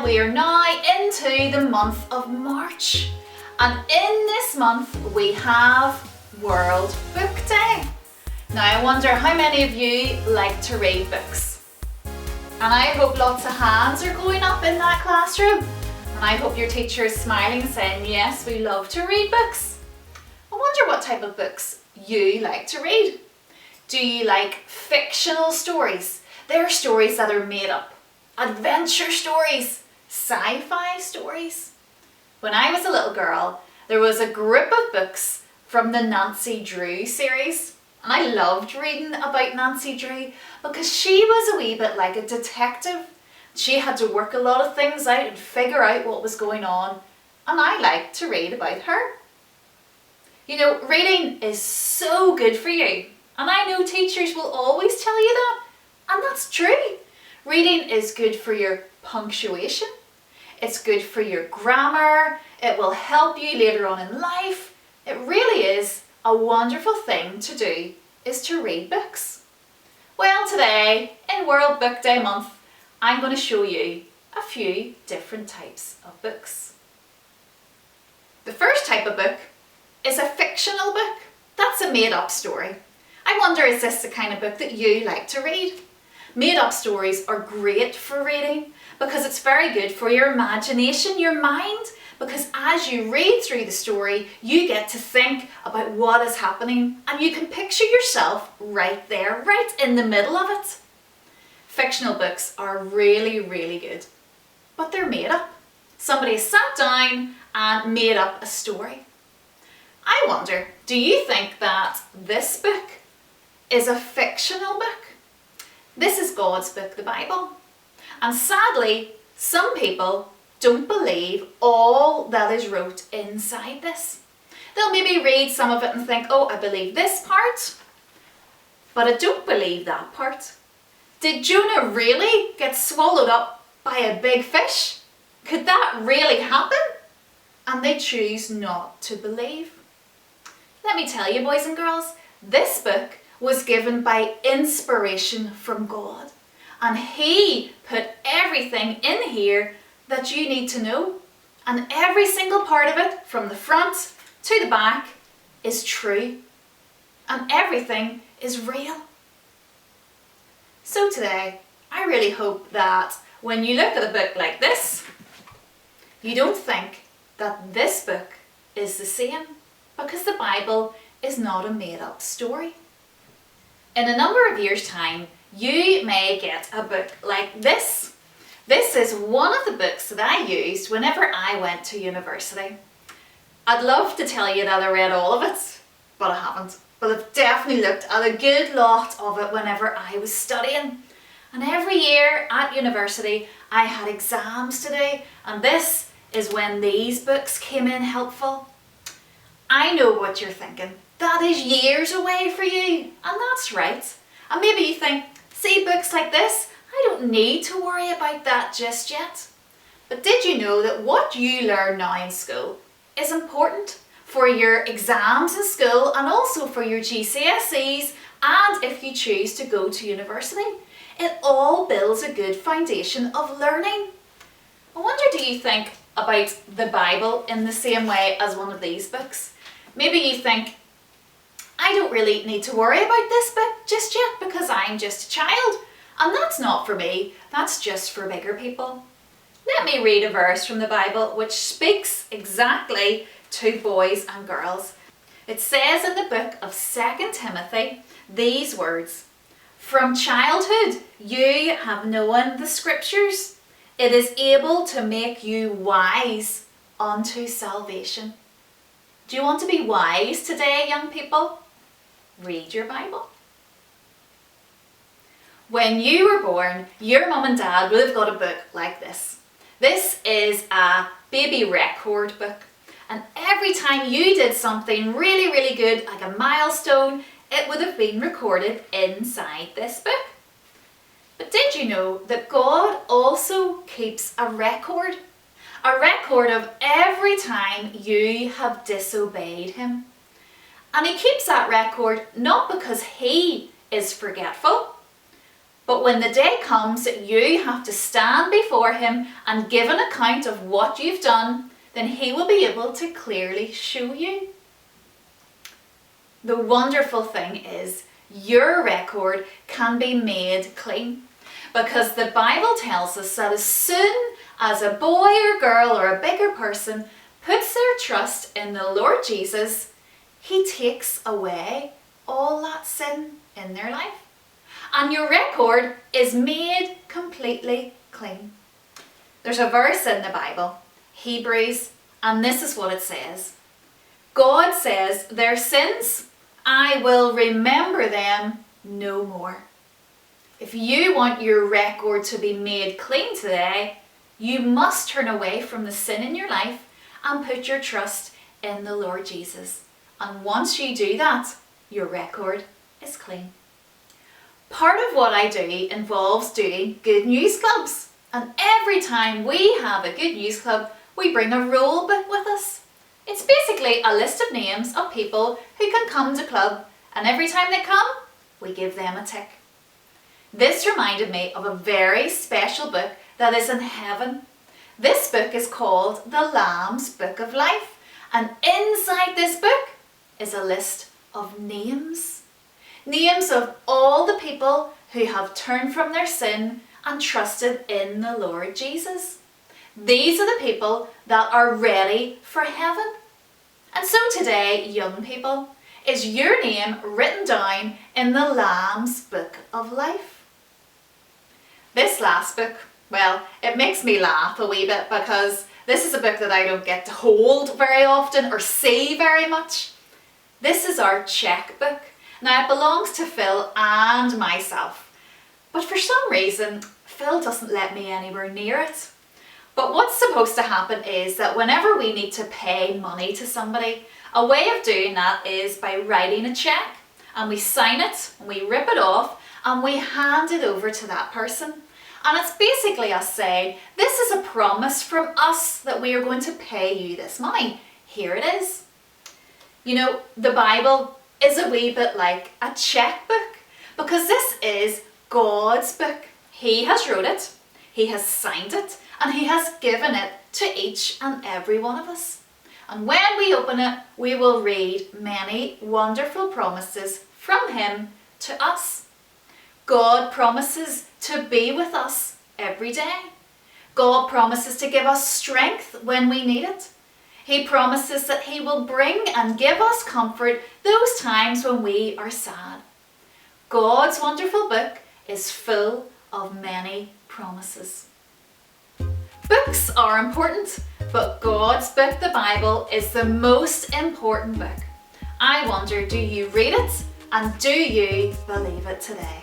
Well, we are now into the month of March, and in this month we have World Book Day. Now I wonder how many of you like to read books, and I hope lots of hands are going up in that classroom, and I hope your teacher is smiling and saying yes, we love to read books. I wonder what type of books you like to read. Do you like fictional stories? They're stories that are made up. Adventure stories, sci-fi stories. When I was a little girl, there was a group of books from the Nancy Drew series, and I loved reading about Nancy Drew because she was a wee bit like a detective. She had to work a lot of things out and figure out what was going on, and I liked to read about her. You know, reading is so good for you, and I know teachers will always tell you that, and that's true. Reading is good for your punctuation, it's good for your grammar, it will help you later on in life. It really is a wonderful thing to do, is to read books. Well, today, in World Book Day month, I'm going to show you a few different types of books. The first type of book is a fictional book. That's a made-up story. I wonder, is this the kind of book that you like to read? Made-up stories are great for reading because it's very good for your imagination, your mind, because as you read through the story, you get to think about what is happening and you can picture yourself right there, right in the middle of it. Fictional books are really, really good, but they're made up. Somebody sat down and made up a story. I wonder, do you think that this book is a fictional book? This is God's book, the Bible. And sadly, some people don't believe all that is wrote inside this. They'll maybe read some of it and think, oh, I believe this part, but I don't believe that part. Did Jonah really get swallowed up by a big fish? Could that really happen? And they choose not to believe. Let me tell you, boys and girls, this book was given by inspiration from God. And He put everything in here that you need to know. And every single part of it, from the front to the back, is true. And everything is real. So today, I really hope that when you look at a book like this, you don't think that this book is the same, because the Bible is not a made-up story. In a number of years' time, you may get a book like this. This is one of the books that I used whenever I went to university. I'd love to tell you that I read all of it, but I haven't. But I've definitely looked at a good lot of it whenever I was studying. And every year at university, I had exams to do, and this is when these books came in helpful. I know what you're thinking. That is years away for you, and that's right. And maybe you think, see, books like this, I don't need to worry about that just yet. But did you know that what you learn now in school is important for your exams in school and also for your GCSEs, and if you choose to go to university? It all builds a good foundation of learning. I wonder, do you think about the Bible in the same way as one of these books? Maybe you think, I don't really need to worry about this book just yet because I'm just a child. And that's not for me, that's just for bigger people. Let me read a verse from the Bible which speaks exactly to boys and girls. It says in the book of 2 Timothy these words, "From childhood you have known the scriptures. It is able to make you wise unto salvation." Do you want to be wise today, young people? Read your Bible. When you were born, your mum and dad would have got a book like this. This is a baby record book. And every time you did something really, really good, like a milestone, it would have been recorded inside this book. But did you know that God also keeps a record? A record of every time you have disobeyed Him. And He keeps that record not because He is forgetful, But when the day comes that you have to stand before him and give an account of what you've done, then he will be able to clearly show you. The wonderful thing is your record can be made clean, because the Bible tells us that as soon as a boy or girl or a bigger person puts their trust in the Lord Jesus, he takes away all that sin in their life. And your record is made completely clean. There's a verse in the Bible, Hebrews, and this is what it says. God says, their sins, I will remember them no more. If you want your record to be made clean today, you must turn away from the sin in your life and put your trust in the Lord Jesus. And once you do that, your record is clean. Part of what I do involves doing good news clubs. And every time we have a good news club, we bring a rule book with us. It's basically a list of names of people who can come to club, and every time they come, we give them a tick. This reminded me of a very special book that is in heaven. This book is called the Lamb's Book of Life, and inside this book is a list of names. Names of all the people who have turned from their sin and trusted in the Lord Jesus. These are the people that are ready for heaven. And so today, young people, is your name written down in the Lamb's Book of Life? This last book, well, it makes me laugh a wee bit because this is a book that I don't get to hold very often or see very much. This is our checkbook. Now, it belongs to Phil and myself, but for some reason, Phil doesn't let me anywhere near it. But what's supposed to happen is that whenever we need to pay money to somebody, a way of doing that is by writing a check, and we sign it, and we rip it off, and we hand it over to that person. And it's basically us saying, this is a promise from us that we are going to pay you this money. Here it is. You know, the Bible is a wee bit like a checkbook, because this is God's book. He has wrote it, he has signed it, and he has given it to each and every one of us. And when we open it, we will read many wonderful promises from him to us. God promises to be with us every day. God promises to give us strength when we need it. He promises that he will bring and give us comfort those times when we are sad. God's wonderful book is full of many promises. Books are important, but God's book, the Bible, is the most important book. I wonder, do you read it and do you believe it today?